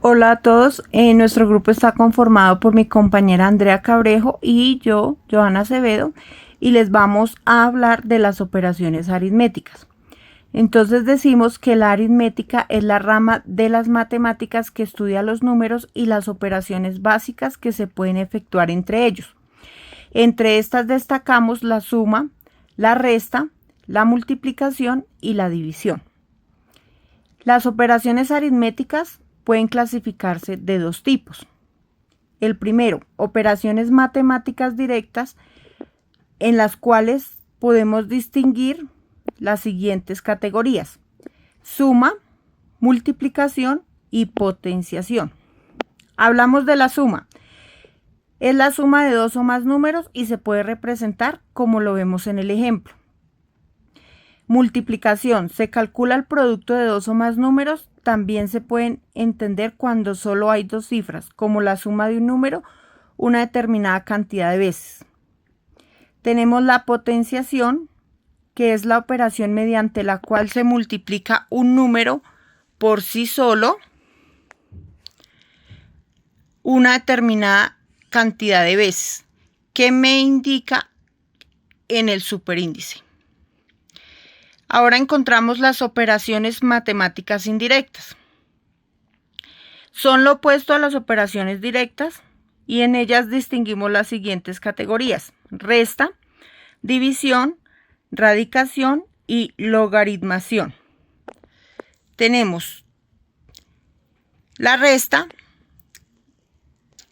Hola a todos, nuestro grupo está conformado por mi compañera Andrea Cabrejo y yo, Joana Acevedo, y les vamos a hablar de las operaciones aritméticas. Entonces decimos que la aritmética es la rama de las matemáticas que estudia los números y las operaciones básicas que se pueden efectuar entre ellos. Entre estas destacamos la suma, la resta, la multiplicación y la división. Las operaciones aritméticas pueden clasificarse de dos tipos. El primero, operaciones matemáticas directas, en las cuales podemos distinguir las siguientes categorías: suma, multiplicación y potenciación. Hablamos de la suma. Es la suma de dos o más números y se puede representar como lo vemos en el ejemplo. Multiplicación. Se calcula el producto de dos o más números. También se pueden entender cuando solo hay dos cifras, como la suma de un número una determinada cantidad de veces. Tenemos la potenciación, que es la operación mediante la cual se multiplica un número por sí solo una determinada cantidad de veces, que me indica en el superíndice. Ahora encontramos las operaciones matemáticas indirectas. Son lo opuesto a las operaciones directas y en ellas distinguimos las siguientes categorías: resta, división, radicación y logaritmación. Tenemos la resta,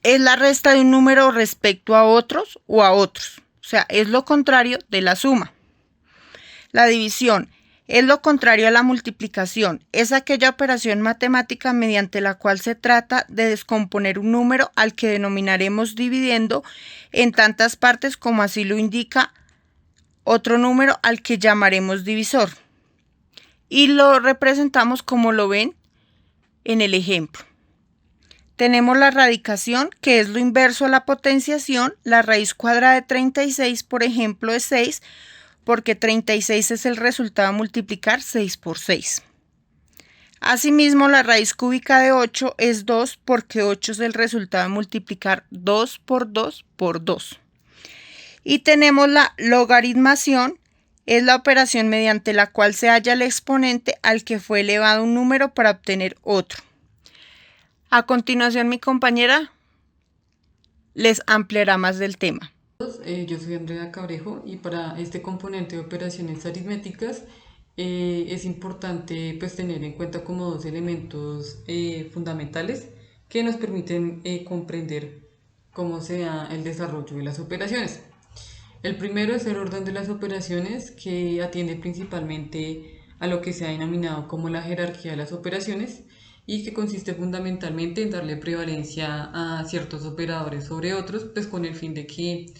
es la resta de un número respecto a otros o a otros, o sea, es lo contrario de la suma. La división es lo contrario a la multiplicación, es aquella operación matemática mediante la cual se trata de descomponer un número al que denominaremos dividiendo en tantas partes como así lo indica otro número al que llamaremos divisor. Y lo representamos como lo ven en el ejemplo. Tenemos la radicación, que es lo inverso a la potenciación. La raíz cuadrada de 36, por ejemplo, es 6, porque 36 es el resultado de multiplicar 6 por 6. Asimismo, la raíz cúbica de 8 es 2, porque 8 es el resultado de multiplicar 2 por 2 por 2. Y tenemos la logaritmación, es la operación mediante la cual se halla el exponente al que fue elevado un número para obtener otro. A continuación, mi compañera les ampliará más del tema. Yo soy Andrea Cabrejo y para este componente de operaciones aritméticas es importante pues tener en cuenta como dos elementos fundamentales que nos permiten comprender cómo se da el desarrollo de las operaciones. El primero es el orden de las operaciones, que atiende principalmente a lo que se ha denominado como la jerarquía de las operaciones y que consiste fundamentalmente en darle prevalencia a ciertos operadores sobre otros, pues con el fin de que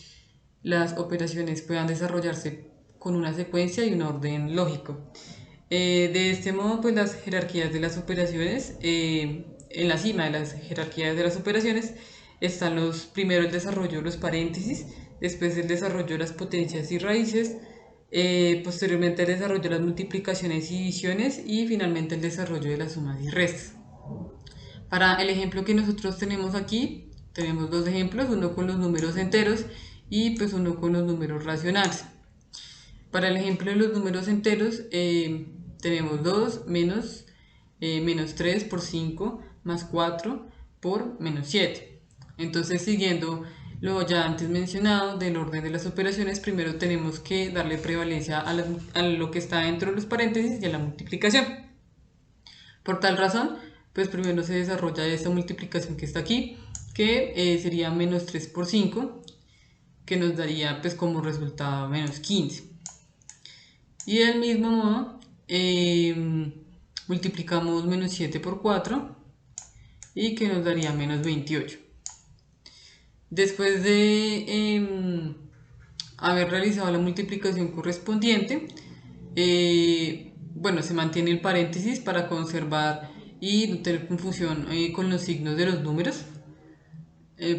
las operaciones puedan desarrollarse con una secuencia y un orden lógico. De este modo, pues las jerarquías de las operaciones, en la cima de las jerarquías de las operaciones están primero el desarrollo de los paréntesis, después el desarrollo de las potencias y raíces, posteriormente el desarrollo de las multiplicaciones y divisiones y finalmente el desarrollo de las sumas y restas. Para el ejemplo que nosotros tenemos aquí, tenemos dos ejemplos, uno con los números enteros y pues uno con los números racionales. Para el ejemplo de los números enteros, tenemos 2 menos 3 por 5 más 4 por menos 7. Entonces, siguiendo lo ya antes mencionado del orden de las operaciones, primero tenemos que darle prevalencia a lo que está dentro de los paréntesis y a la multiplicación. Por tal razón, pues primero se desarrolla esta multiplicación que está aquí, que sería menos 3 por 5, que nos daría pues como resultado menos 15. Y del mismo modo, multiplicamos menos 7 por 4 y que nos daría menos 28. Después de haber realizado la multiplicación correspondiente, bueno, se mantiene el paréntesis para conservar y no tener confusión con los signos de los números.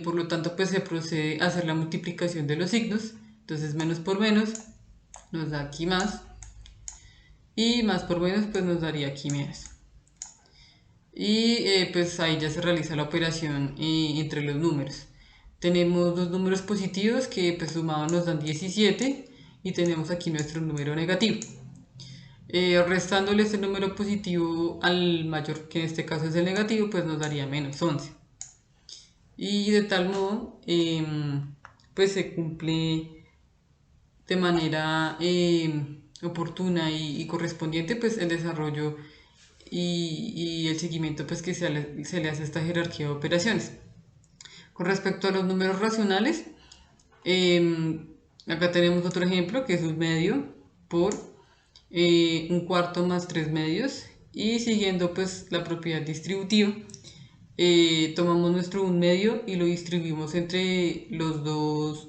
Por lo tanto, pues se procede a hacer la multiplicación de los signos. Entonces, menos por menos nos da aquí más. Y más por menos pues nos daría aquí menos. y pues ahí ya se realiza la operación entre los números. Tenemos dos números positivos que pues sumados nos dan 17 y tenemos aquí nuestro número negativo. Restándole este número positivo al mayor, que en este caso es el negativo, pues nos daría menos 11. Y de tal modo, pues se cumple de manera oportuna y correspondiente pues el desarrollo y el seguimiento pues que se le hace a esta jerarquía de operaciones. Con respecto a los números racionales, acá tenemos otro ejemplo que es un medio por un cuarto más 3 medios, y siguiendo pues la propiedad distributiva, tomamos nuestro un medio y lo distribuimos entre las dos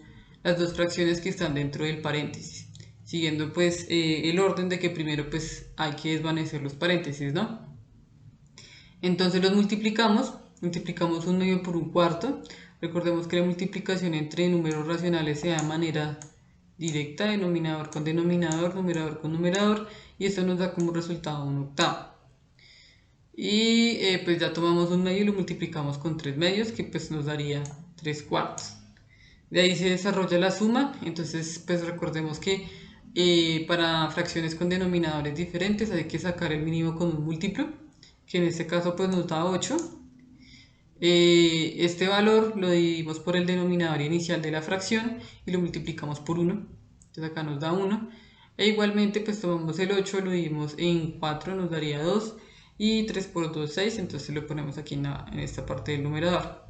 fracciones que están dentro del paréntesis, siguiendo pues el orden de que primero pues hay que desvanecer los paréntesis, ¿no? Entonces los multiplicamos un medio por un cuarto. Recordemos que la multiplicación entre números racionales se da de manera directa, denominador con denominador, numerador con numerador, y esto nos da como resultado un octavo. Y pues ya tomamos un medio y lo multiplicamos con 3 medios, que pues nos daría 3 cuartos. De ahí se desarrolla la suma. Entonces pues recordemos que para fracciones con denominadores diferentes hay que sacar el mínimo con un múltiplo, que en este caso pues nos da 8. Este valor lo dividimos por el denominador inicial de la fracción y lo multiplicamos por 1. Entonces acá nos da 1. E igualmente pues tomamos el 8, lo dividimos en 4, nos daría 2. Y 3 por 2, 6. Entonces lo ponemos aquí en esta parte del numerador.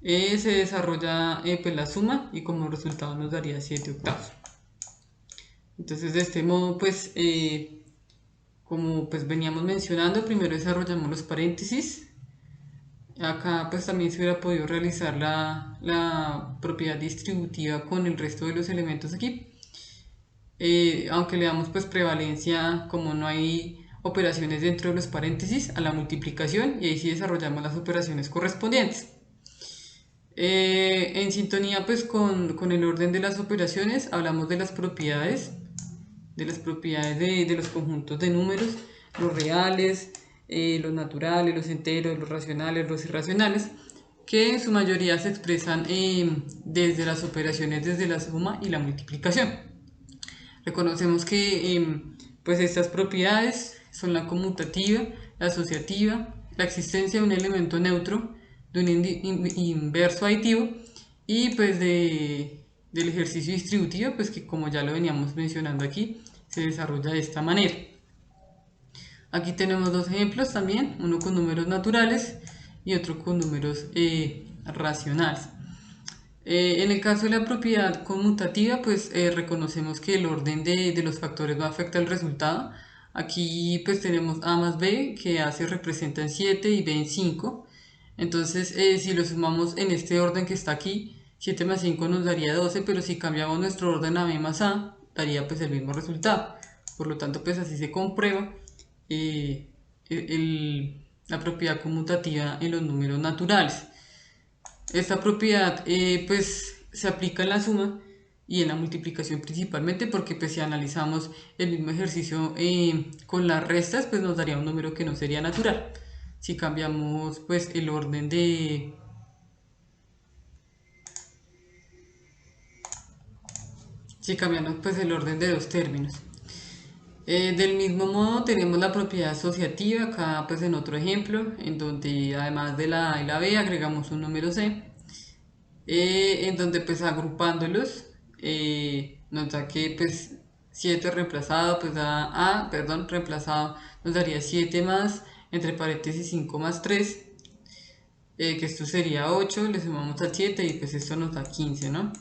Se desarrolla pues la suma y como resultado nos daría 7 octavos. Entonces de este modo pues como pues veníamos mencionando, primero desarrollamos los paréntesis. Acá pues también se hubiera podido realizar la propiedad distributiva con el resto de los elementos aquí. Aunque le damos pues prevalencia, como no hay operaciones dentro de los paréntesis, a la multiplicación, y ahí sí desarrollamos las operaciones correspondientes. En sintonía pues con el orden de las operaciones, hablamos de las propiedades de los conjuntos de números, los reales, los naturales, los enteros, los racionales, los irracionales, que en su mayoría se expresan desde las operaciones desde la suma y la multiplicación. Reconocemos que pues estas propiedades son la conmutativa, la asociativa, la existencia de un elemento neutro, de un inverso aditivo, y pues del ejercicio distributivo, pues que como ya lo veníamos mencionando aquí, se desarrolla de esta manera. Aquí tenemos dos ejemplos también, uno con números naturales y otro con números racionales. En el caso de la propiedad conmutativa, pues reconocemos que el orden de los factores no afecta el resultado. Aquí pues tenemos a más b, que a se representa en 7 y b en 5. Entonces si lo sumamos en este orden que está aquí, 7 más 5 nos daría 12, pero si cambiamos nuestro orden a b más a, daría pues el mismo resultado. Por lo tanto pues así se comprueba la propiedad conmutativa en los números naturales. Esta propiedad pues se aplica en la suma y en la multiplicación principalmente, porque pues si analizamos el mismo ejercicio con las restas, pues nos daría un número que no sería natural. Si cambiamos pues el orden de los términos. Del mismo modo tenemos la propiedad asociativa, acá pues en otro ejemplo, en donde además de la A y la B agregamos un número C, en donde pues agrupándolos nos da que pues 7 reemplazado pues da reemplazado nos daría 7 más, entre paréntesis 5 más 3, que esto sería 8, le sumamos al 7 y pues esto nos da 15, ¿no?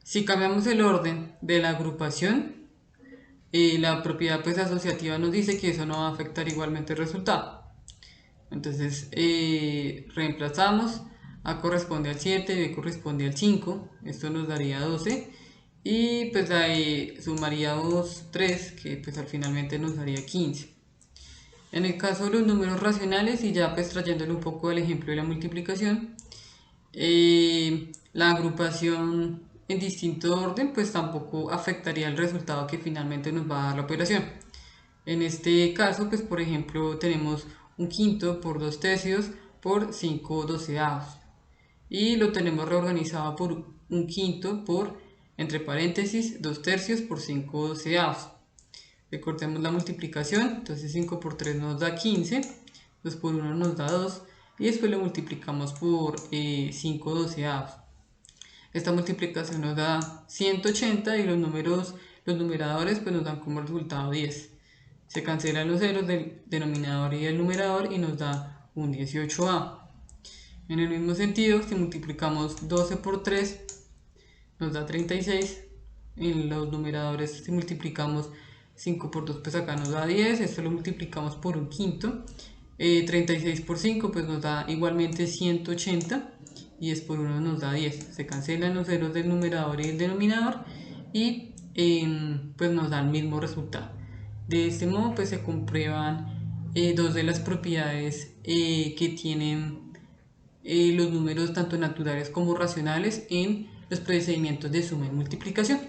Si cambiamos el orden de la agrupación, la propiedad pues asociativa nos dice que eso no va a afectar igualmente el resultado. Entonces reemplazamos, A corresponde al 7, B corresponde al 5, esto nos daría 12, y pues ahí sumaríamos 3, que pues al finalmente nos daría 15. En el caso de los números racionales, y ya pues trayéndole un poco el ejemplo de la multiplicación, la agrupación en distinto orden pues tampoco afectaría el resultado que finalmente nos va a dar la operación. En este caso pues por ejemplo tenemos 1 quinto por 2 tercios por 5 doceavos. Y lo tenemos reorganizado por 1 quinto por, entre paréntesis, 2 tercios por 5 doceavos. Recortemos la multiplicación, entonces 5 por 3 nos da 15, 2 por 1 nos da 2, y después lo multiplicamos por 5 doceavos. Esta multiplicación nos da 180 y los numeradores pues nos dan como resultado 10. Se cancelan los ceros del denominador y el numerador y nos da un 18a. En el mismo sentido, si multiplicamos 12 por 3 nos da 36. En los numeradores, si multiplicamos 5 por 2 pues acá nos da 10. Esto lo multiplicamos por 1 quinto. 36 por 5 pues nos da igualmente 180 y 10 por 1 nos da 10. Se cancelan los ceros del numerador y el denominador y pues nos da el mismo resultado. De este modo pues se comprueban dos de las propiedades que tienen los números tanto naturales como racionales en los procedimientos de suma y multiplicación.